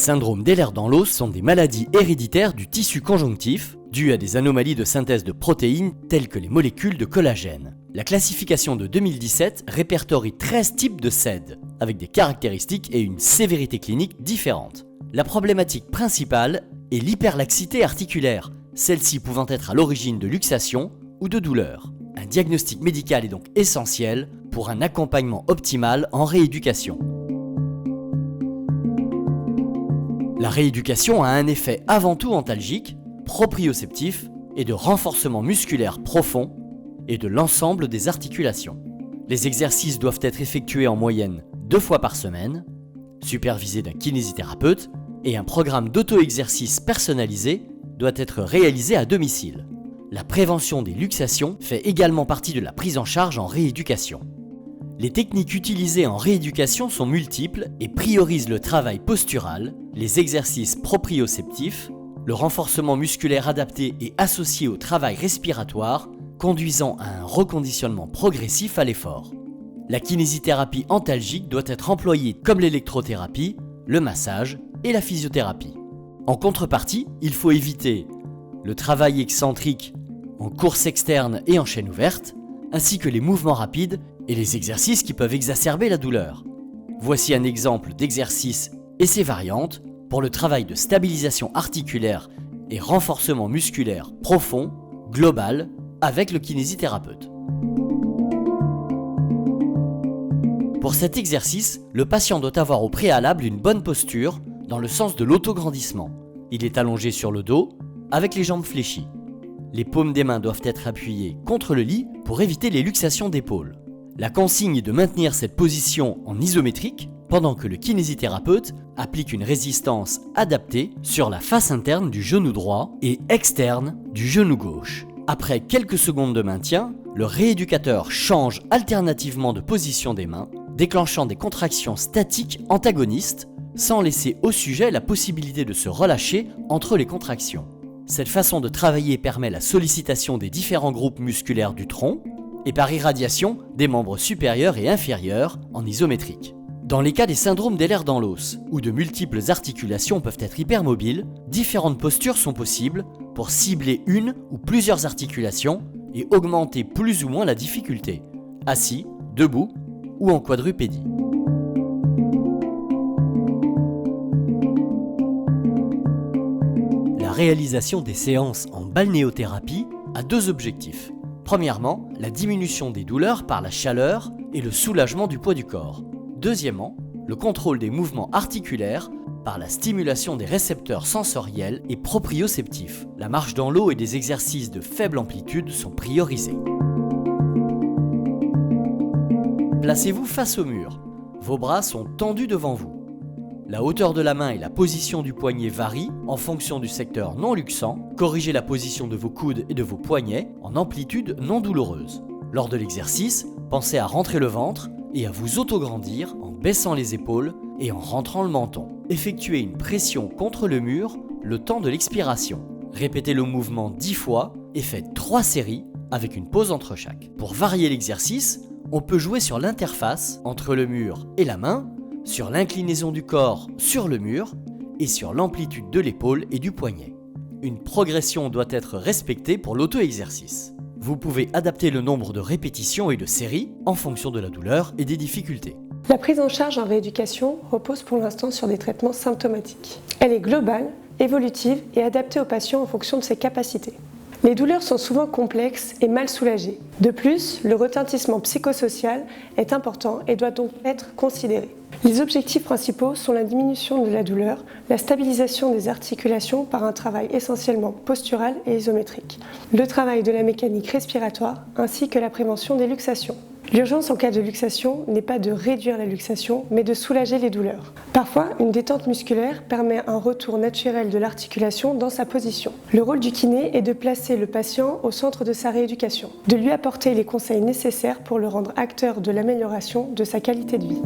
syndromes d'Ehlers-Danlos sont des maladies héréditaires du tissu conjonctif dues à des anomalies de synthèse de protéines telles que les molécules de collagène. La classification de 2017 répertorie 13 types de SED, avec des caractéristiques et une sévérité clinique différentes. La problématique principale est l'hyperlaxité articulaire, celle-ci pouvant être à l'origine de luxation ou de douleur. Un diagnostic médical est donc essentiel pour un accompagnement optimal en rééducation. La rééducation a un effet avant tout antalgique, proprioceptif et de renforcement musculaire profond et de l'ensemble des articulations. Les exercices doivent être effectués en moyenne 2 fois par semaine, supervisés d'un kinésithérapeute, et un programme d'auto-exercice personnalisé doit être réalisé à domicile. La prévention des luxations fait également partie de la prise en charge en rééducation. Les techniques utilisées en rééducation sont multiples et priorisent le travail postural, les exercices proprioceptifs, le renforcement musculaire adapté et associé au travail respiratoire, conduisant à un reconditionnement progressif à l'effort. La kinésithérapie antalgique doit être employée comme l'électrothérapie, le massage et la physiothérapie. En contrepartie, il faut éviter le travail excentrique en course externe et en chaîne ouverte, ainsi que les mouvements rapides et les exercices qui peuvent exacerber la douleur. Voici un exemple d'exercice et ses variantes pour le travail de stabilisation articulaire et renforcement musculaire profond, global, avec le kinésithérapeute. Pour cet exercice, le patient doit avoir au préalable une bonne posture dans le sens de l'autograndissement. Il est allongé sur le dos, avec les jambes fléchies. Les paumes des mains doivent être appuyées contre le lit pour éviter les luxations d'épaules. La consigne est de maintenir cette position en isométrique pendant que le kinésithérapeute applique une résistance adaptée sur la face interne du genou droit et externe du genou gauche. Après quelques secondes de maintien, le rééducateur change alternativement de position des mains, déclenchant des contractions statiques antagonistes sans laisser au sujet la possibilité de se relâcher entre les contractions. Cette façon de travailler permet la sollicitation des différents groupes musculaires du tronc et par irradiation des membres supérieurs et inférieurs en isométrique. Dans les cas des syndromes d'Ehlers-Danlos, où de multiples articulations peuvent être hypermobiles, différentes postures sont possibles pour cibler une ou plusieurs articulations et augmenter plus ou moins la difficulté, assis, debout ou en quadrupédie. La réalisation des séances en balnéothérapie a 2 objectifs. Premièrement, la diminution des douleurs par la chaleur et le soulagement du poids du corps. Deuxièmement, le contrôle des mouvements articulaires par la stimulation des récepteurs sensoriels et proprioceptifs. La marche dans l'eau et des exercices de faible amplitude sont priorisés. Placez-vous face au mur. Vos bras sont tendus devant vous. La hauteur de la main et la position du poignet varient en fonction du secteur non luxant. Corrigez la position de vos coudes et de vos poignets en amplitude non douloureuse. Lors de l'exercice, pensez à rentrer le ventre et à vous autograndir en baissant les épaules et en rentrant le menton. Effectuez une pression contre le mur le temps de l'expiration. Répétez le mouvement 10 fois et faites 3 séries avec une pause entre chaque. Pour varier l'exercice, on peut jouer sur l'interface entre le mur et la main, sur l'inclinaison du corps sur le mur et sur l'amplitude de l'épaule et du poignet. Une progression doit être respectée pour l'auto-exercice. Vous pouvez adapter le nombre de répétitions et de séries en fonction de la douleur et des difficultés. La prise en charge en rééducation repose pour l'instant sur des traitements symptomatiques. Elle est globale, évolutive et adaptée au patient en fonction de ses capacités. Les douleurs sont souvent complexes et mal soulagées. De plus, le retentissement psychosocial est important et doit donc être considéré. Les objectifs principaux sont la diminution de la douleur, la stabilisation des articulations par un travail essentiellement postural et isométrique, le travail de la mécanique respiratoire ainsi que la prévention des luxations. L'urgence en cas de luxation n'est pas de réduire la luxation, mais de soulager les douleurs. Parfois, une détente musculaire permet un retour naturel de l'articulation dans sa position. Le rôle du kiné est de placer le patient au centre de sa rééducation, de lui apporter les conseils nécessaires pour le rendre acteur de l'amélioration de sa qualité de vie.